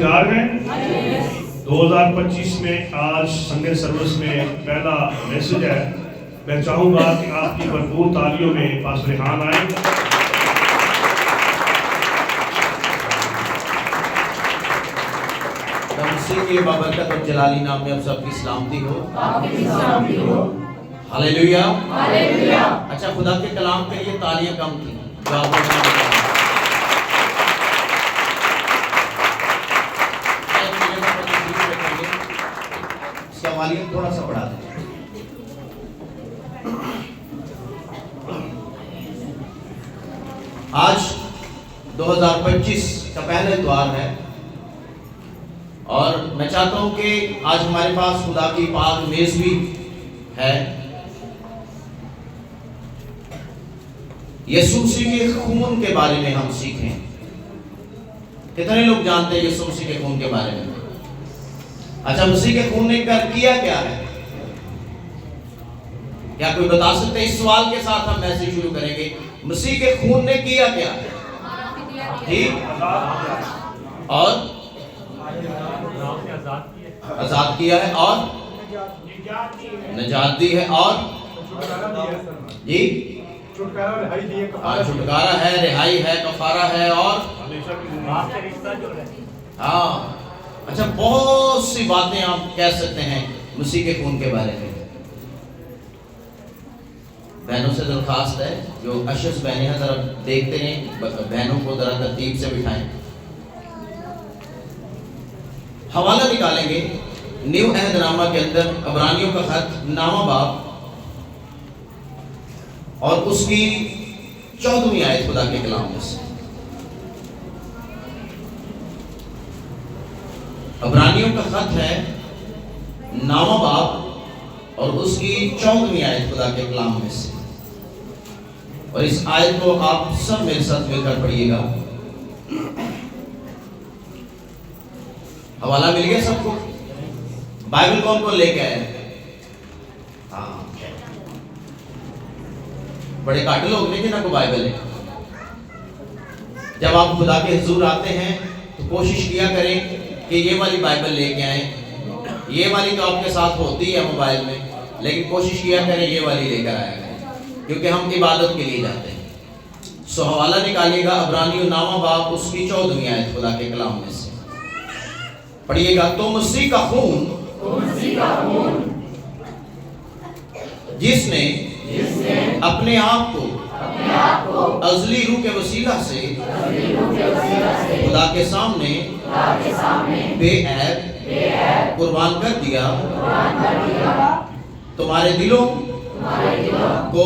تیار ہیں؟ 2025 میں آج سنڈے سروس میں پہلا میسج ہے. میں چاہوں گا کہ آپ کی بھرپور تالیوں میں پاسٹر ریحان آئیں. مسیح کے بابرکت اور جلالی نام میں اب سب کی سلامتی ہو. ہلیلویا. اچھا، خدا کے کلام کے لیے تالیاں کم تھی. اس کا والیوم تھوڑا سا بڑھا دیں. آج 2025 کا پہلا اتوار ہے اور میں چاہتا ہوں کہ آج ہمارے پاس خدا کی پاک میز بھی ہے. یسوع مسیح کے خون کے بارے میں ہم سیکھیں. کتنے لوگ جانتے ہیں یسوع مسیح کے خون کے بارے میں؟ اچھا، مسیح کے خون نے کیا کیا ہے؟ کیا کوئی بتا سکتے ہیں؟ اس سوال کے ساتھ ہم میسج شروع کریں گے. مسیح کے خون نے کیا کیا ہے؟ ٹھیک، اور آزاد کیا ہے، اور نجات دی ہے، اور جی چھٹکارا ہے، رہائی ہے، کفارہ ہے، اور ہاں. اچھا، بہت سی باتیں آپ کہہ سکتے ہیں مسیح کے خون کے بارے میں. بہنوں سے درخواست ہے، جو اشرس بہنیں ہیں ذرا دیکھتے ہیں، بہنوں کو ذرا ترتیب سے بٹھائیں. حوالہ نکالیں گے نیو عہد نامہ کے اندر عبرانیوں کا خط نامہ باب اور اس کی 14ویں آیت خدا کے کلام میں سے. عبرانیوں کا خط ہے نامہ باب اور اس کی 14ویں آیت خدا کے کلام میں سے. اور اس آیت کو آپ سب میرے ساتھ مل کر پڑھیے گا. حوالہ مل گیا سب کو؟ بائبل کون لے کے آئے؟ ہاں، بڑے کاٹ لوگ نہیں جنہاں کو بائبل ہے. جب آپ خدا کے حضور آتے ہیں تو کوشش کیا کریں کہ یہ والی بائبل لے کے آئیں. یہ والی تو آپ کے ساتھ ہوتی ہے موبائل میں، لیکن کوشش کیا کریں یہ والی لے کر آیا کریں، کیونکہ ہم عبادت کے لیے جاتے ہیں. سو حوالہ نکالیے گا عبرانیوں نامہ باب اس کی 14ویں آیت خدا کے کلام میں سے. پڑھیے گا. تو مسیح کا خون جس نے اپنے آپ کو ازلی روح کے وسیلہ سے خدا کے سامنے بے عیب قربان کر دیا، تمہارے دلوں کو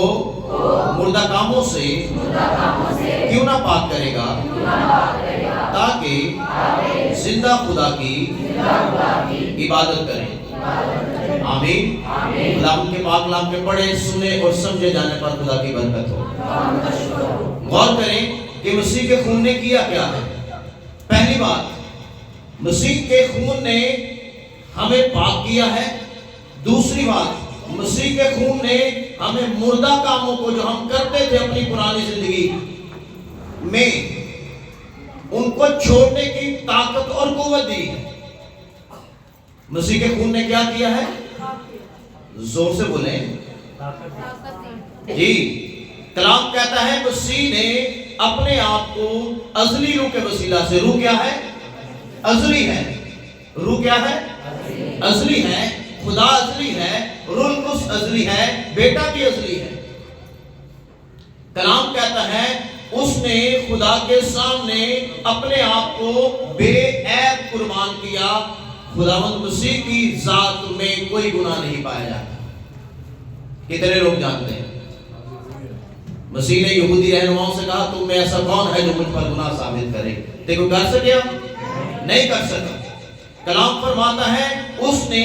مردہ کاموں سے کیوں نہ پاک کرے گا، تاکہ زندہ خدا کی عبادت کریں. آمین. خدا ان کے پاک کلام کے پڑھے، سنے اور سمجھے جانے پر خدا کی برکت ہو. غور کریں کہ مسیح کے خون نے کیا کیا ہے. پہلی بات، مسیح کے خون نے ہمیں پاک کیا ہے. دوسری بات، مسیح کے خون نے ہمیں مردہ کاموں کو جو ہم کرتے تھے اپنی پرانی زندگی میں، ان کو چھوڑنے کی طاقت اور قوت دی ہے. مسیح کے خون نے کیا کیا ہے؟ زور سے بولیں جی. کلام کہتا ہے مسیح نے اپنے آپ کو ازلی روح کے وسیلہ سے، روح کیا ہے؟ ازلی ہے. روح کیا ہے؟ ازلی ہے. خدا ازلی ہے، روح القدس ازلی ہے، بیٹا بھی ازلی ہے. کلام کہتا ہے اس نے خدا کے سامنے اپنے آپ کو بے عیب قربان کیا. خداوند مسیح کی ذات میں کوئی گناہ نہیں پایا جاتا. کتنے لوگ جانتے ہیں؟ مسیح نے یہودی رہنماؤں سے کہا تم میں ایسا کون ہے جو مجھ پر گناہ ثابت کرے؟ دیکھو کر سکیا؟ نہیں کر سکا. کلام فرماتا ہے اس نے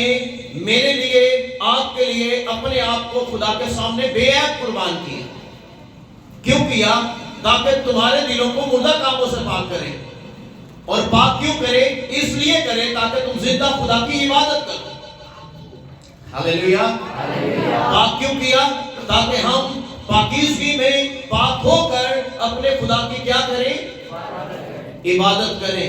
میرے لیے، آپ کے لیے اپنے آپ کو خدا کے سامنے بے عیب قربان کیا. کیوں کیا؟ تاکہ تمہارے دلوں کو مردہ کاموں سے پاک کرے. اور پاک کیوں کرے؟ اس لیے کرے تاکہ تم زندہ خدا کی عبادت کرو. ہلیلویا. پاک کیوں کیا؟ تاکہ ہم پاکیزگی میں پاک ہو کر اپنے خدا کی کیا کریں؟ عبادت کریں.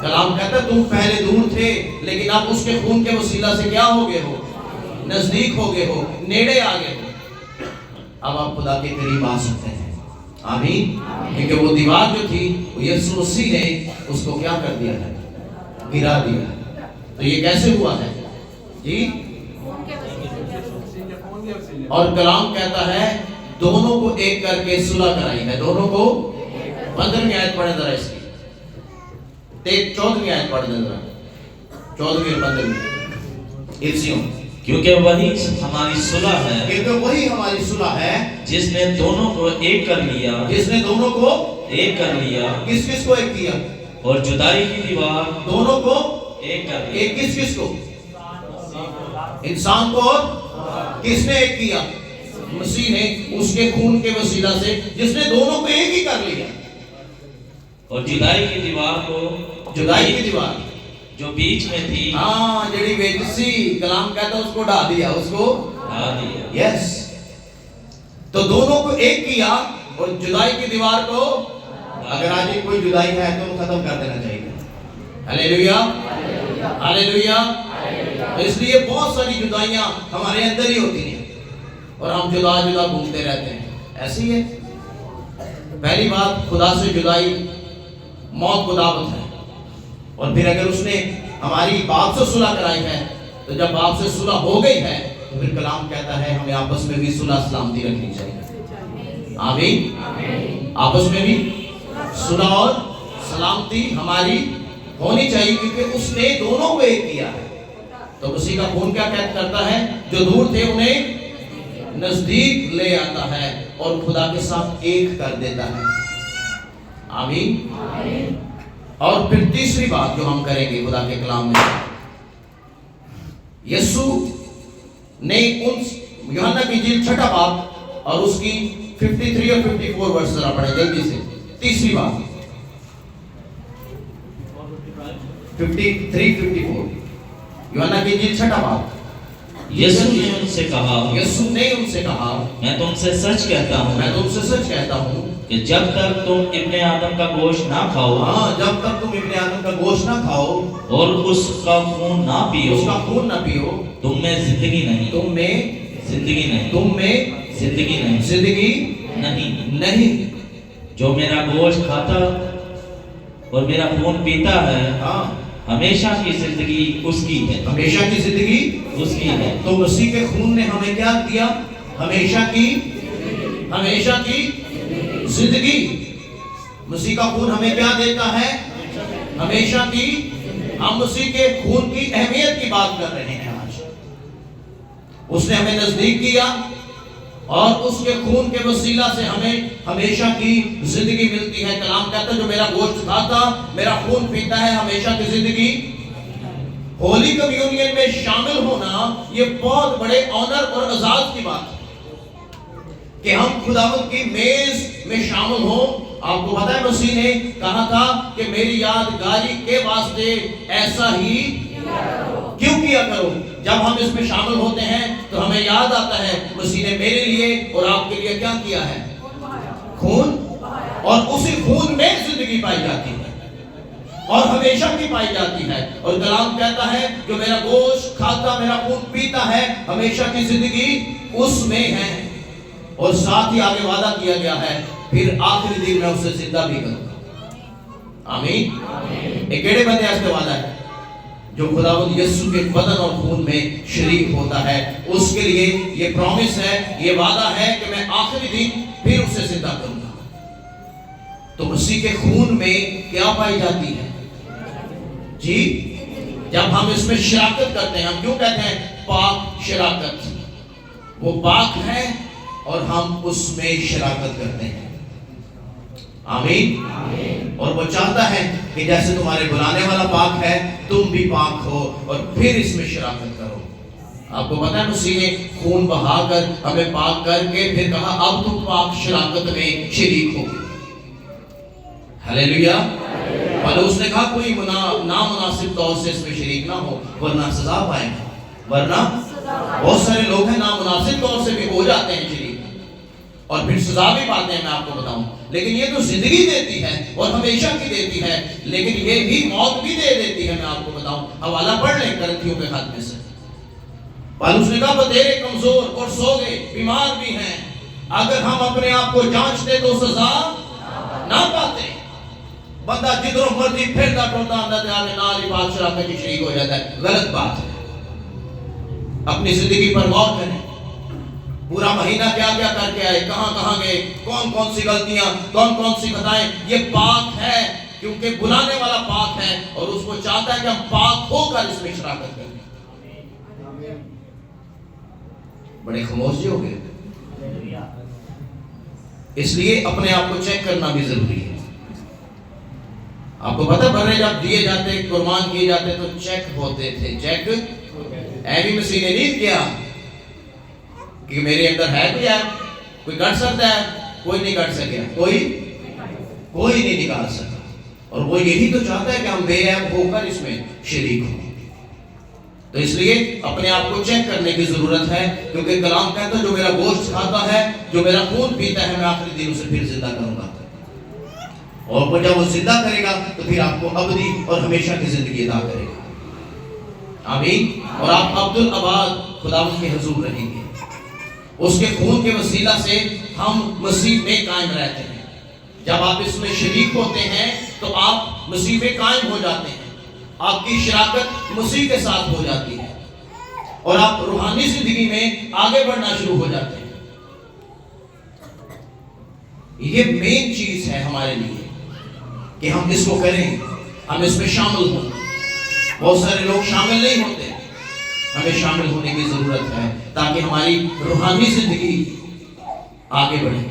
کلام کہتا ہے تم پہلے دور تھے لیکن اب اس کے خون کے وسیلہ سے کیا ہو گئے ہو؟ نزدیک ہو گئے ہو، نیڑے آ گئے ہو، اب آپ خدا کے قریب آ سکتے ہیں۔ آمین۔ کیونکہ وہ دیوار جو تھی وہ یسوع مسیح نے اس کو کیا کر دیا ہے؟ گرا دیا ہے۔ تو یہ کیسے ہوا ہے جی؟ اور کلام کہتا ہے دونوں کو ایک کر کے صلح کرائی ہے، دونوں کو۔ 15ویں آیت پڑھیں ذرا اس کی، 14ویں آیت پڑھ دیں ذرا، 14ویں اور 15ویں افسیوں۔ کیونکہ وہی ہماری صلح ہے، کیونکہ وہی ہماری صلح ہے جس نے دونوں کو ایک کر لیا، جس نے دونوں کو ایک کر لیا، کس کس کو ایک کیا؟ اور جدائی کی دیوار دونوں کو ایک کر لیا۔ ایک کس کس کو؟ انسان کو، اور کس نے ایک کیا؟ مسیح نے اس کے خون کے وسیلہ سے، جس نے دونوں کو ایک ہی کر لیا۔ اور جدائی کی دیوار کو، جدائی کی دیوار جو بیچ میں تھی، ہاں جڑی ویجسی کلام کہتا ہے اس کو ڈھا دیا، اس کو ڈھا دیا۔ یس، تو دونوں کو ایک کیا اور جدائی کی دیوار کو، اگر آج کوئی جدائی ہے تو ختم کر دینا چاہیے۔ ہلیلویا، ہلیلویا۔ تو اس لیے بہت ساری جدائیاں ہمارے اندر ہی ہوتی ہیں اور ہم جدا جدا گھومتے رہتے ہیں، ایسی ہے۔ پہلی بات، خدا سے جدائی موت کو دعوت ہے، اور پھر اگر اس نے ہماری باپ سے صلح کرائی ہے تو جب باپ سے صلح ہو گئی ہے تو پھر کلام کہتا ہے ہمیں آپس میں بھی صلح سلامتی رکھنی چاہیے۔ آمین۔ آپس میں بھی صلح اور سلامتی ہماری ہونی چاہیے، کیونکہ اس نے دونوں کو ایک کیا ہے۔ تو مسیح کا خون کیا کرتا ہے؟ جو دور تھے انہیں نزدیک لے آتا ہے اور خدا کے ساتھ ایک کر دیتا ہے۔ آمین۔ اور پھر تیسری بات جو ہم کریں گے خدا کے کلام میں، یسوع نے یوحنا کی انجیل 6 باب اور اس کی 53 اور 54 ورس ذرا پڑھیں جلدی سے۔ تیسری بات 53 54 یوحنا کی انجیل 6 باب۔ یسوع نے ان سے کہا، یسوع نے ان سے کہا، میں تم سے سچ کہتا ہوں، میں تم سے سچ کہتا ہوں کہ جب تک تم ابن آدم کا گوشت نہ کھاؤ، ہاں جب تک تم ابن آدم کا گوشت نہ کھاؤ اور اس کا خون نہ پیو، اس کا خون نہ پیو، تم میں زندگی نہیں، تم میں زندگی نہیں، تم میں زندگی نہیں، زندگی نہیں۔ نہیں۔ جو میرا گوشت کھاتا اور میرا خون پیتا ہے، ہاں ہمیشہ کی زندگی اس کی ہے، ہمیشہ کی زندگی اس کی ہے۔ تو مسیح کے خون نے ہمیں کیا دیا؟ ہمیشہ کی زندگی۔ مسیح کا خون ہمیں کیا دیتا ہے؟ ہمیشہ کی۔ ہم مسیح کے خون کی اہمیت کی بات کر رہے ہیں آج۔ اس نے ہمیں نزدیک کیا اور اس کے خون کے وسیلہ سے ہمیں ہمیشہ کی زندگی ملتی ہے۔ کلام کہتا ہے جو میرا گوشت کھاتا، میرا خون پیتا ہے، ہمیشہ کی زندگی۔ ہولی کمیونین میں شامل ہونا یہ بہت بڑے آنر اور اعزاز کی بات ہے کہ ہم خداوند کی میز میں شامل ہوں۔ آپ کو پتہ ہے مسیح نے کہا تھا کہ میری یادگاری کے واسطے ایسا ہی کیوں کیا کرو۔ جب ہم اس میں شامل ہوتے ہیں تو ہمیں یاد آتا ہے مسیح نے میرے لیے اور آپ کے لیے کیا کیا ہے؟ خون، اور اسی خون میں زندگی پائی جاتی ہے اور ہمیشہ کی پائی جاتی ہے۔ اور کلام کہتا ہے جو میرا گوشت کھاتا، میرا خون پیتا ہے، ہمیشہ کی زندگی اس میں ہے۔ اور ساتھ ہی آگے وعدہ کیا گیا ہے پھر آخری دن میں اسے زندہ بھی کروں گا۔ آمین۔ ایک کیڑے بندے اس کے وعدہ ہے جو خداوند یسوع کے بدن اور خون میں شریک ہوتا ہے، اس کے لیے یہ پرومس ہے، یہ وعدہ ہے کہ میں آخری دن پھر اسے زندہ کروں گا۔ تو مسیح کے خون میں کیا پائی جاتی ہے جی؟ جب ہم اس میں شراکت کرتے ہیں، ہم کیوں کہتے ہیں پاک شراکت؟ وہ پاک ہے اور ہم اس میں شراکت کرتے ہیں۔ آمین۔ اور وہ چاہتا ہے کہ جیسے تمہارے بلانے والا پاک ہے تم بھی پاک ہو اور پھر اس میں شراکت کرو۔ آپ کو پتہ ہے مسیح نے خون بہا کر ہمیں پاک کر کے پھر کہا اب تم پاک شراکت میں شریک ہو۔ ہلیلویا۔ اور اس نے کہا کوئی نامناسب طور سے اس میں شریک نہ ہو ورنہ سزا پائے گا۔ ورنہ بہت سارے لوگ ہیں نامناسب طور سے بھی ہو جاتے ہیں شریک، اور پھر سزا بھی پاتے ہیں، میں آپ کو بتاؤں. لیکن یہ تو زندگی دیتی ہے اور ہمیشہ کی دیتی ہے، لیکن یہ بھی موت بھی دے دیتی ہے. میں آپ کو بتاؤں، حوالہ پڑھ لیں کرنتھیوں کے خط میں سے. پالوس نے کہا بتیرے کمزور اور سوگے بیمار بھی ہیں، اگر ہم اپنے آپ کو جانچتے تو سزا نہ پاتے. بندہ جدھروں مرضی پھرتا ٹوٹتا آتا ہے، آگے نال ہی بادشاہ کا شریک ہو جاتا ہے. غلط بات ہے. اپنی زندگی پر غور کریں. پورا مہینہ کیا کیا کر کے آئے، کہاں کہاں گئے، کون کون سی غلطیاں، کون کون سی خطائیں. یہ پاک ہے کیونکہ بلانے والا پاک ہے اور اس کو چاہتا ہے کہ ہم پاک ہو کر اس میں شراکت کریں. بڑے خاموش ہو گئے. اس لیے اپنے آپ کو چیک کرنا بھی ضروری ہے. آپ کو پتہ برے جب دیے جاتے، قربان کیے جاتے تو چیک ہوتے تھے. چیک ایوی مسیح نے نہیں کیا کہ میرے اندر ہے کوئی کٹ سکتا ہے، کوئی نہیں کٹ سکیا، کوئی نہیں نکال سکتا. اور وہ یہی تو چاہتا ہے کہ ہم بے عیب ہو کر اس میں شریک ہوں. تو اس لیے اپنے آپ کو چیک کرنے کی ضرورت ہے، کیونکہ کلام کہتا ہے جو میرا گوشت کھاتا ہے، جو میرا خون پیتا ہے، میں آخری دن اسے پھر زندہ کروں گا. اور وہ جب وہ زندہ کرے گا تو پھر آپ کو ابدی اور ہمیشہ کی زندگی عطا کرے گا. آمین. اور آپ عبدالآباد خداوند کے حضور رہیں گے. اس کے خون کے وسیلہ سے ہم مسیح میں قائم رہتے ہیں. جب آپ اس میں شریک ہوتے ہیں تو آپ مسیح میں قائم ہو جاتے ہیں. آپ کی شراکت مسیح کے ساتھ ہو جاتی ہے اور آپ روحانی زندگی میں آگے بڑھنا شروع ہو جاتے ہیں. یہ مین چیز ہے ہمارے لیے کہ ہم اس کو کریں، ہم اس میں شامل ہوں. بہت سارے لوگ شامل نہیں ہوتے. ہمیں شامل ہونے کی ضرورت ہے تاکہ ہماری روحانی زندگی آگے بڑھے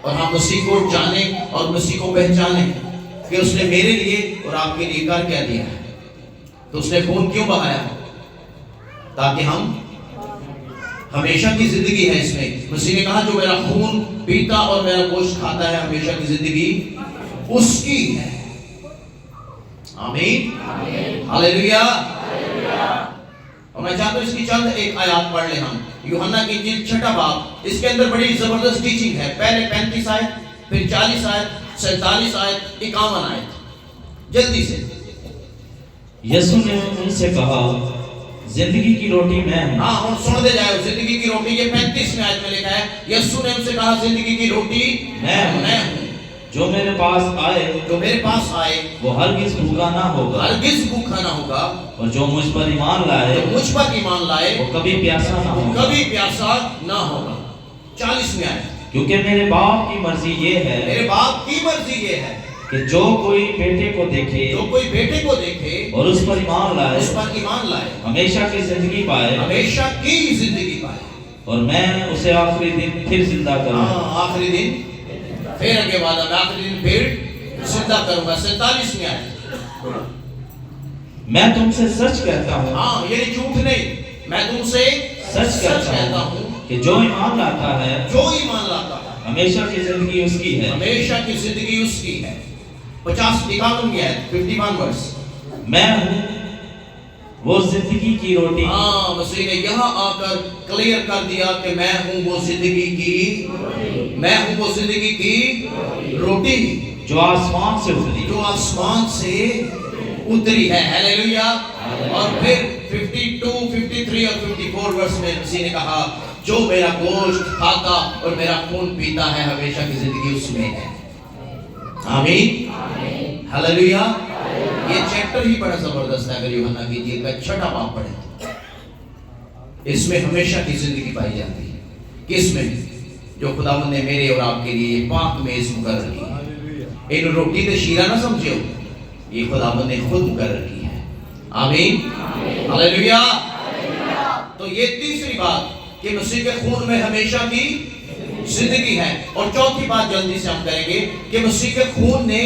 اور ہم مسیح کو جانیں اور مسیح کو پہچانیں کہ اس نے میرے لیے اور آپ کے لیے کر کیا دیا ہے. تو اس نے خون کیوں بہایا؟ تاکہ ہم ہمیشہ کی زندگی ہے اس میں. مسیح نے کہا جو میرا خون پیتا اور میرا گوشت کھاتا ہے، ہمیشہ کی زندگی اس کی ہے. آمین. ہاللیلویا. اور میں چاہتا ہوں اس کی چند ایک آیات پڑھ لیں ہم. یوحنا کی انجیل 6 باب، اس کے اندر بڑی زبردست ٹیچنگ ہے. پہلے 35 آیت، پھر 40 آیت، 47 آیت، 51 آیت. جلدی سے. یسوع نے ان سے کہا زندگی کی روٹی میں ہوں. ہاں اور سن دے جائے زندگی کی روٹی. یہ 35 آیت میں لکھا ہے یسوع نے ان سے کہا زندگی کی روٹی میں ہوں. جو میرے پاس آئے وہ ہرگز بھوکا نہ ہوگا اور جو مجھ پر ایمان لائے وہ کبھی پیاسا نہ ہوگا. 40 میں آئے کیونکہ میرے باپ کی مرضی یہ ہے کہ جو کوئی بیٹے کو دیکھے اور اس پر ایمان لائے ہمیشہ کی زندگی پائے اور میں اسے آخری دن پھر زندہ کروں. آخری دن پھر اگے وعدہ میں آخری دن پھر زندہ کروں گا. 47 میں آئے میں تم سے سچ کہتا ہوں. ہاں یعنی جھوٹ نہیں، میں تم سے سچ کہتا ہوں کہ جو ایمان لاتا ہے ہمیشہ کی زندگی اس کی ہے. 51 میں آئے 51 ورس. میں ہوں وہ زندگی کی روٹی. ہاں مسیح نے یہاں آ کر کلیئر کر دیا کہ میں ہوں وہ زندگی کی روٹی جو آسمان سے اتری ہے. ہیلیلویا. اور پھر 52, 53 اور 54 ورس میں مسیح نے کہا جو میرا گوشت کھاتا اور میرا خون پیتا ہے ہمیشہ کی زندگی اس میں ہے. آمین. ہیلیلویا. یہ چیپٹر ہی بڑا زبردست ہے. اگر یوحنا کی انجیل کا 6 باب پڑھیں اس میں ہمیشہ کی زندگی پائی جاتی ہے. کس میں؟ جو خداوند نے میرے اور آپ کے لیے پاک میز مقرر کی ہے. ان روٹی تے شیرہ نہ سمجھو، یہ خداوند نے خود مقرر کی ہے. آمین. ہلیلویا. تو یہ تیسری بات کہ مسیح کے خون میں ہمیشہ کی زندگی ہے. اور چوتھی بات جلدی سے ہم کریں گے کہ مسیح کے خون نے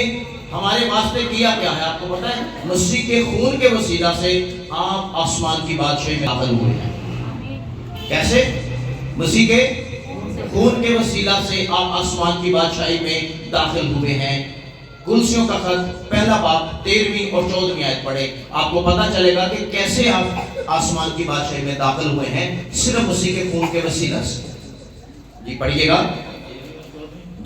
ہمارے واسطے کیا کیا ہے. آپ کو پتا ہے مسیح کے خون کے وسیلہ سے آپ آسمان کی بادشاہی میں داخل ہوئے ہیں. کیسے؟ مسیح کے خون کے وسیلہ سے آپ آسمان کی بادشاہی میں داخل ہوئے ہیں. کلسیوں کا خط 1 باب 13 اور 14 آیت پڑھے. آپ کو پتا چلے گا کہ کیسے آپ آسمان کی بادشاہی میں داخل ہوئے ہیں. صرف مسیح کے خون کے وسیلہ سے. جی پڑھیے گا.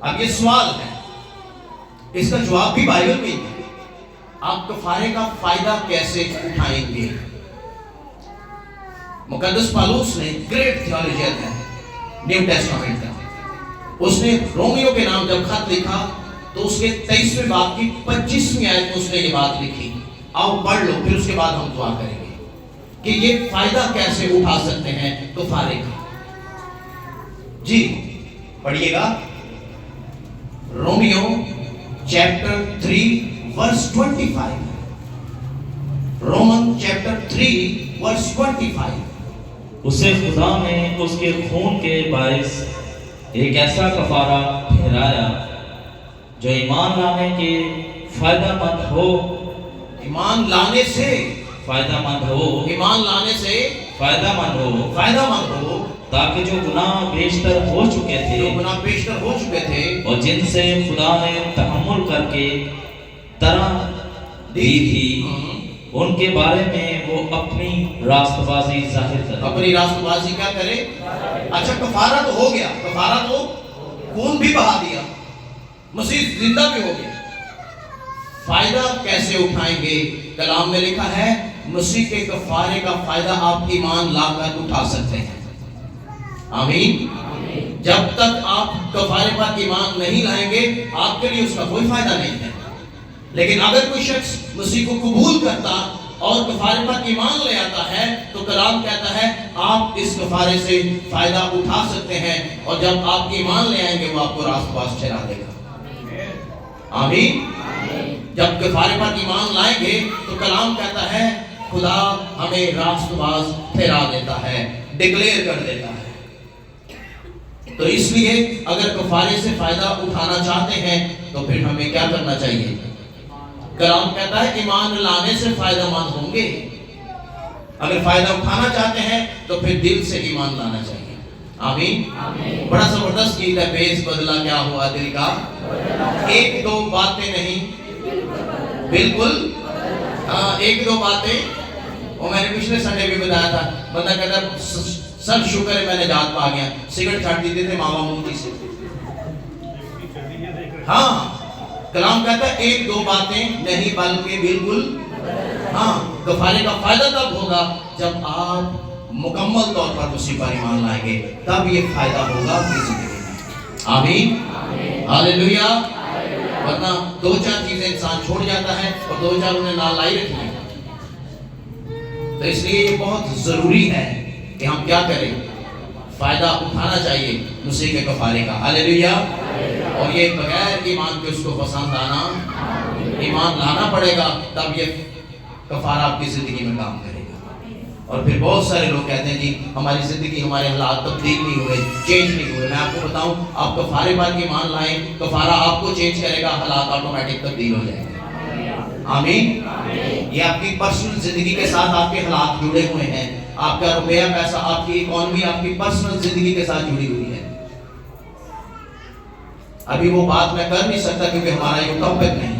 اب یہ سوال ہے، اس کا جواب بھی بائبل میں ہے، آپ کفارے کا فائدہ کیسے اٹھائیں گے؟ مقدس پالوس نے، گریٹ تھیولوجین ہے نیو ٹیسٹامنٹ کا، اس نے رومیو کے نام جب خط لکھا تو اس کے 23ویں باب کی 25ویں آیت میں اس نے یہ بات لکھی، آؤ پڑھ لو، پھر اس کے بعد ہم دعا کریں گے کہ یہ فائدہ کیسے اٹھا سکتے ہیں کفارے کا۔ جی پڑھیے گا، رومیو چیپٹر 3 ورس 25، رومن چیپٹر 3 ورس 25۔ اسے خدا نے اس کے خون کے باعث ایک ایسا کفارہ ٹھہرایا جو ایمان لانے کے فائدہ مند ہو، ایمان لانے سے فائدہ مند ہو، ایمان لانے سے فائدہ مند ہو، فائدہ مند ہو، تاکہ جو گناہ بیشتر ہو چکے جو تھے گناہ بیشتر ہو چکے تھے اور جن سے خدا نے تحمل کر کے طرح دی تھی، ان کے بارے میں وہ اپنی راست بازی ظاہر کرے۔ اپنی راست بازی کیا کرے؟ اچھا کفارہ تو ہو گیا، کفارہ تو خون بھی بہا دیا، مسیح زندہ بھی ہو گیا، فائدہ کیسے اٹھائیں گے؟ کلام میں لکھا ہے مسیح کے کفارے کا فائدہ آپ ایمان لا کر اٹھا سکتے ہیں۔ آمین۔ جب تک آپ کفارے پر ایمان نہیں لائیں گے آپ کے لیے اس کا کوئی فائدہ نہیں ہے، لیکن اگر کوئی شخص مسیح کو قبول کرتا اور کفارے پر ایمان لے آتا ہے تو کلام کہتا ہے آپ اس کفارے سے فائدہ اٹھا سکتے ہیں، اور جب آپ ایمان لے آئیں گے وہ آپ کو راست باز ٹھہرا دے گا۔ آمین۔ جب کفارے پر ایمان لائیں گے تو کلام کہتا ہے خدا ہمیں راست باز ٹھہرا دیتا ہے، ڈکلیئر کر دیتا ہے۔ تو اس لیے اگر کفارے سے فائدہ اٹھانا چاہتے ہیں تو پھر ہمیں کیا کرنا چاہیے؟ کلام کہتا ہے ایمان لانے سے فائدہ مند ہوں گے۔ اگر فائدہ اٹھانا چاہتے ہیں تو پھر دل سے ایمان لانا چاہیے۔ آمین۔ بڑا زبردست گیت ہے، بیس بدلا کیا ہوا دل کا، ایک دو باتیں نہیں بالکل، ایک دو باتیں، وہ میں نے پچھلے سنڈے بھی بتایا تھا، بندہ کہتا ہے سب شکر ہے میں نے نجات پا گیا، سگریٹ چھاٹ دیتے تھے ماما موتی سے۔ ہاں کلام کہتا ہے ایک دو باتیں نہیں بلکہ بالکل، ہاں کفارے کا فائدہ تب ہوگا جب آپ مکمل طور پر مسیح پر ایمان لائیں گے، تب یہ فائدہ ہوگا آپ کی زندگی میں۔ آمین، ہاللیلویا۔ ورنہ دو چار چیزیں انسان چھوڑ جاتا ہے اور دو چار انہیں نہ لائی رکھیں۔ تو اس لیے یہ بہت ضروری ہے کہ ہم کیا کریں؟ فائدہ اٹھانا چاہیے مسیح کے کفارے کا، ہاللیلویا۔ اور یہ بغیر ایمان کے اس کو پسند آنا، ایمان لانا پڑے گا، تب یہ کفارہ آپ کی زندگی میں کام کرے گا۔ اور پھر بہت سارے لوگ کہتے ہیں جی ہماری زندگی، ہمارے حالات تبدیل نہیں ہوئے، چینج نہیں ہوئے۔ میں آپ کو بتاؤں، آپ کفارے پر ایمان لائیں، کفارہ آپ کو چینج کرے گا، حالات آٹومیٹک تبدیل ہو جائیں گے۔ آمین۔ یہ آپ کی پرسنل زندگی کے ساتھ آپ کے حالات جڑے ہوئے ہیں، آپ کا روپیہ پیسہ، آپ کی اکانومی آپ کی پرسنل زندگی کے ساتھ جڑی ہوئی ہے۔ ابھی وہ بات میں کر نہیں سکتا کیونکہ ہمارا یہ ٹاپک نہیں ہے،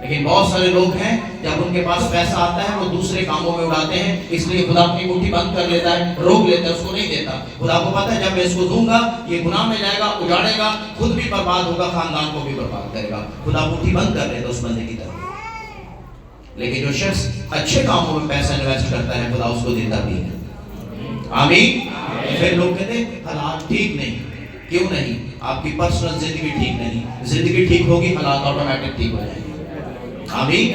لیکن بہت سارے لوگ ہیں جب ان کے پاس پیسہ آتا ہے وہ دوسرے کاموں میں اڑاتے ہیں، اس لیے خدا اپنی مٹھی بند کر لیتا ہے، روک لیتا ہے، اس کو نہیں دیتا۔ خدا کو پتہ ہے جب میں اس کو دوں گا یہ گناہ میں جائے گا، اجاڑے گا، خود بھی برباد ہوگا، خاندان کو بھی برباد کرے گا۔ خدا مٹھی بند کر لیتا اس بندے کی طرف۔ لیکن جو شخص اچھے کاموں میں پیسہ انویسٹ کرتا ہے خدا اس کو دیتا بھی ہے۔ آمین۔ پھر لوگ کہتے ہیں حالات ٹھیک نہیں، کیوں نہیں؟ آپ کی پرسنل زندگی ٹھیک نہیں، زندگی ٹھیک ہوگی حالات آٹومیٹک ٹھیک ہو جائیں گے۔ آمین۔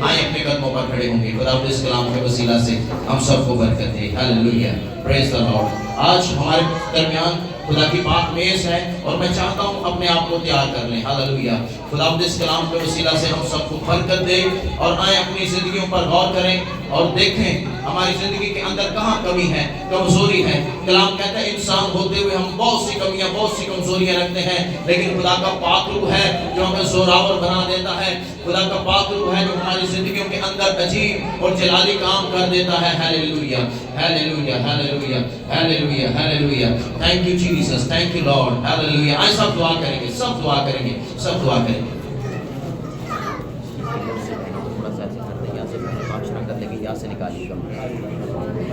آئیں اپنے قدموں پر کھڑے ہوں گے، خدا اس کلام کے وسیلہ سے ہم سب کو برکت دے۔ ہاللیلویا، پریز دی لارڈ۔ آج ہمارے درمیان خدا کی پاک میز ہے اور میں چاہتا ہوں اپنے آپ کو تیار کر لیں۔ ہاللیلویا۔ خدا اس کلام کے وسیلہ سے ہم سب کو برکت دے، اور آئیں اپنی زندگیوں پر غور کریں اور دیکھیں ہماری زندگی کے اندر کہاں کمی ہے، کمزوری ہے۔ کلام کہتا ہے انسان ہوتے ہوئے ہم بہت سی کمیاں، بہت سی کمزوریاں رکھتے ہیں، لیکن خدا کا پاک روح ہے جو ہمیں زوراور بنا دیتا ہے۔ خدا کا پاک روح ہے جو ہماری زندگیوں کے اندر عجیب اور جلالی کام کر دیتا ہے۔ Hallelujah, hallelujah, hallelujah, hallelujah, hallelujah. Thank you Jesus, thank you Lord. Hallelujah. آئے سب دعا کریں گے، سب دعا کریں گے، سب دعا کریں گے۔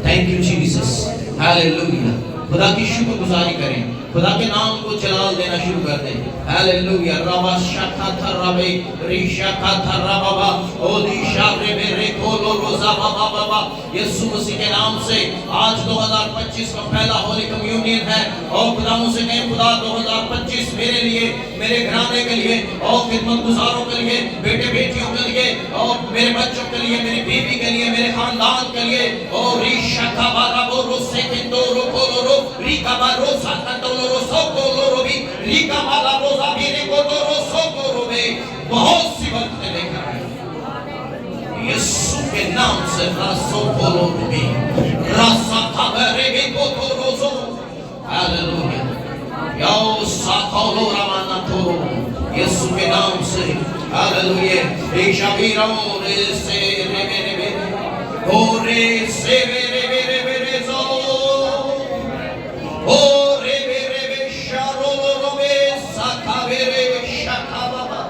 Thank you Jesus. Hallelujah. خدا کی شکر گزاری کریں, خدا کے نام کو جلال دینا شروع کر دیں. ہاللویا. ربا شکا تھا ربے ریشا کا تھا ربا او دیشا رے میرے کولو روزا بابا بابا. یسوع مسیح کے نام سے آج 2025 کا پہلا ہولی کمیونین ہے, اور خدا سے کہیں خدا 2025 میرے لیے, میرے گھرانے کے لیے, اور خدمت گزاروں کے لیے, بیٹے بیٹیوں کے لیے, اور میرے بچوں کے لیے, میری بیوی کے لیے, میرے خاندان کے لیے, اور ریشا کا بارا بورو سے کندو رو کولو رو ریکا بارو سا کندو رو سو کولو رو بھی ریکا بالا روزا بیرے کو تو رو سو کولو میں بہت سی برکتیں لے کر آئے. یسوع کے نام سے راسو کولو رو بھی راسا کھابرے بھی کو تو روزو. ہاللویا. یاو سا کولو روانا تو یسوع کے نام سے. ہاللویا. ریشا بیراو رے سے رے میرے میرے او رے سے میرے میرے میرے زو او رے میرے بے شارو رو بے ساکھا میرے شاکھا بابا.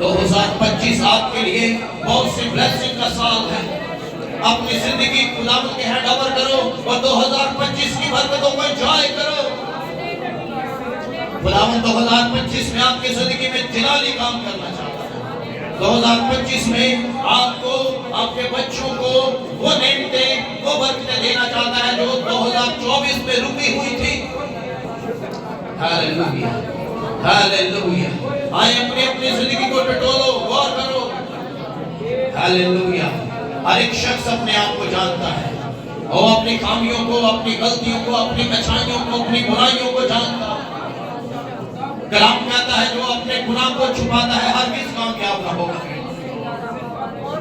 2025 آپ کے لیے بہت سی بلیسنگ کا سال ہے. اپنی زندگی خداوند کے ہینڈ اوور کرو اور 2025 کی برکتوں کو انجوائے کرو. خداوند 2025 میں آپ کی زندگی میں جلالی کام کرنا چاہتا ہے. 2025 میں آپ کو, آپ کے بچوں کو وہ نعمتیں, وہ برکتیں دینا چاہتا ہے جو 2024 میں رکی ہوئی تھی. ہاللویا. ہاللویا. آئے اپنی زندگی کو ٹٹولو, غور کرو. ہاللویا. ہر ایک شخص اپنے آپ کو جانتا ہے, اور اپنی خامیوں کو, اپنی غلطیوں کو, اپنی اچھائیوں کو, اپنی برائیوں کو جانتا ہے. کلام کہتا ہے جو اپنے گناہ کو چھپاتا ہے ہرگز کامیاب نہ ہوگا,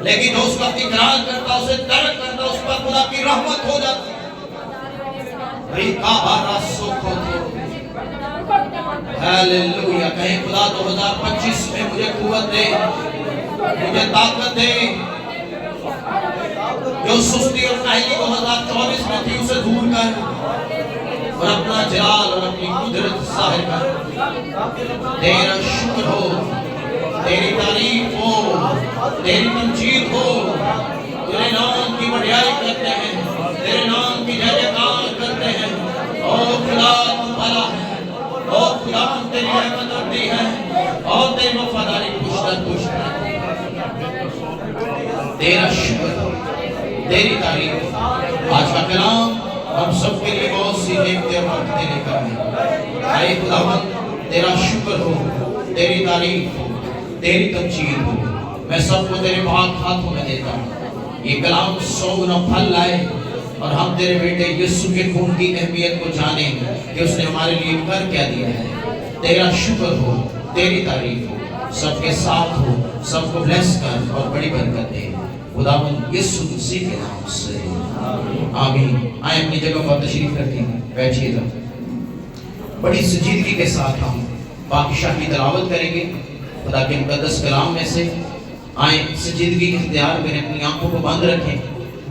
لیکن جو اس کا اقرار کرتا, اسے ترک کرتا, اس پر خدا کی رحمت ہو جاتی ہے. ریکا بارا سوکھو تو. ہاللویا. کہیں خدا 2025 میں مجھے قوت دے, مجھے طاقت دے, جو سستی اور کاہلی 2024 میں تھی اسے دور کر, اور اپنا جلال اور اپنی قدرت ظاہر کر. تیرا شکر ہو, تیری تعریف ہو, تیری تمجید ہو. تیرے نام کی بڑھائی کرتے ہیں, تیرے نام کی جے جیکار کرتے ہیں. اور خدا تو بھلا ہے, اور خدا تیری رحمت ہوتی ہے, اور تیری وفاداری پشت پشت ہے. تیرا شکر, تیری تعریف. آج کا کلام ہم سب کے لیے بہت سی نعمتیں اور برکتیں لے کر آئے. اے خداوند تیرا شکر ہو, تیری تعریف ہو, تیری تمجید ہو. میں سب کو تیرے پاک ہاتھوں میں دیتا ہوں. یہ کلام 100 گنا پھل لائے, اور ہم تیرے بیٹے یسوع کے خون کی اہمیت کو جانیں کہ اس نے ہمارے لیے کر کیا دیا ہے. تیرا شکر ہو, تیری تعریف ہو. سب کے ساتھ ہو, سب کو بلیس کر اور بڑی برکت دے. خداوند یسوع مسیح کے نام سے آمین. آئیں اپنی جگہ پر تشریف رکھیں, بیٹھیے گا. بڑی سنجیدگی کے ساتھ ہم پاکشاہ کی تلاوت کریں گے خدا کے مقدس کلام میں سے. آئیں سنجیدگی اختیار کریں, اپنی آنکھوں کو بند رکھیں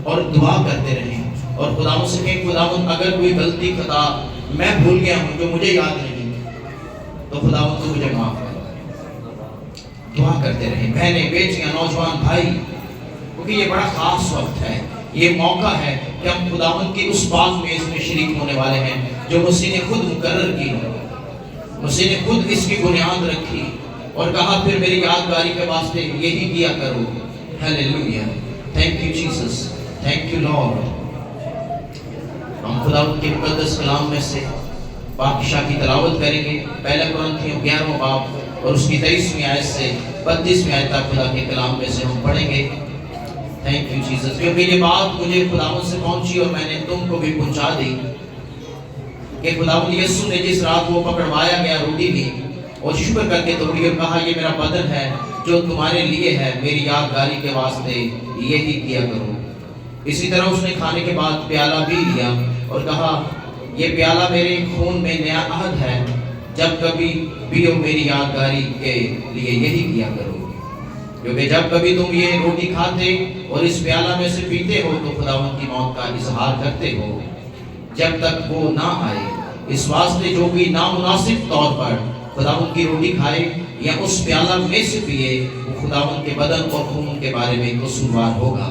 اور دعا کرتے رہیں, اور خداوند سے کہیں خداوند اگر کوئی غلطی خطا میں بھول گیا ہوں جو مجھے یاد نہیں, تو خداوند تو مجھے معاف کر. دعا کرتے رہیں بہنیں, بیٹیاں, نوجوان بھائی, کیونکہ یہ بڑا خاص وقت ہے. یہ موقع ہے کہ ہم خداوند کی اس پاک میز میں شریک ہونے والے ہیں جو مسیح نے خود مقرر کی. مسیح نے خود اس کی بنیاد رکھی اور کہا پھر میری یادگاری کے واسطے یہی کیا کرو. Hallelujah. Thank you Jesus, thank you lord. ہم خداوند کے مقدس کلام میں سے پاکشاہ کی تلاوت کریں گے. پہلا قرنتھیوں 11واں باب اور اس کی 23ویں آیت سے 32ویں آیت تک خدا کے کلام میں سے ہم پڑھیں گے. Thank you Jesus. کیونکہ یہ بات مجھے خداوند سے پہنچی اور میں نے تم کو بھی پہنچا دی کہ خداوند یسوع نے جس رات وہ پکڑوایا گیا روٹی لی اور شکر کر کے توڑی اور کہا یہ میرا بدن ہے جو تمہارے لیے ہے, میری یادگاری کے واسطے یہی کیا کرو. اسی طرح اس نے کھانے کے بعد پیالہ بھی لیا اور کہا یہ پیالہ میرے خون میں نیا عہد ہے, جب کبھی پیو میری یادگاری کے لیے یہی کیا کرو. کیونکہ جب کبھی تم یہ روٹی کھاتے اور اس پیالہ میں سے پیتے ہو تو خداوند کی موت کا اظہار کرتے ہو جب تک وہ نہ آئے. اس واسطے جو بھی نامناسب طور پر خداوند کی روٹی کھائے یا اس پیالہ میں سے پیے وہ خداوند کے بدن اور خون کے بارے میں قصوروار ہوگا.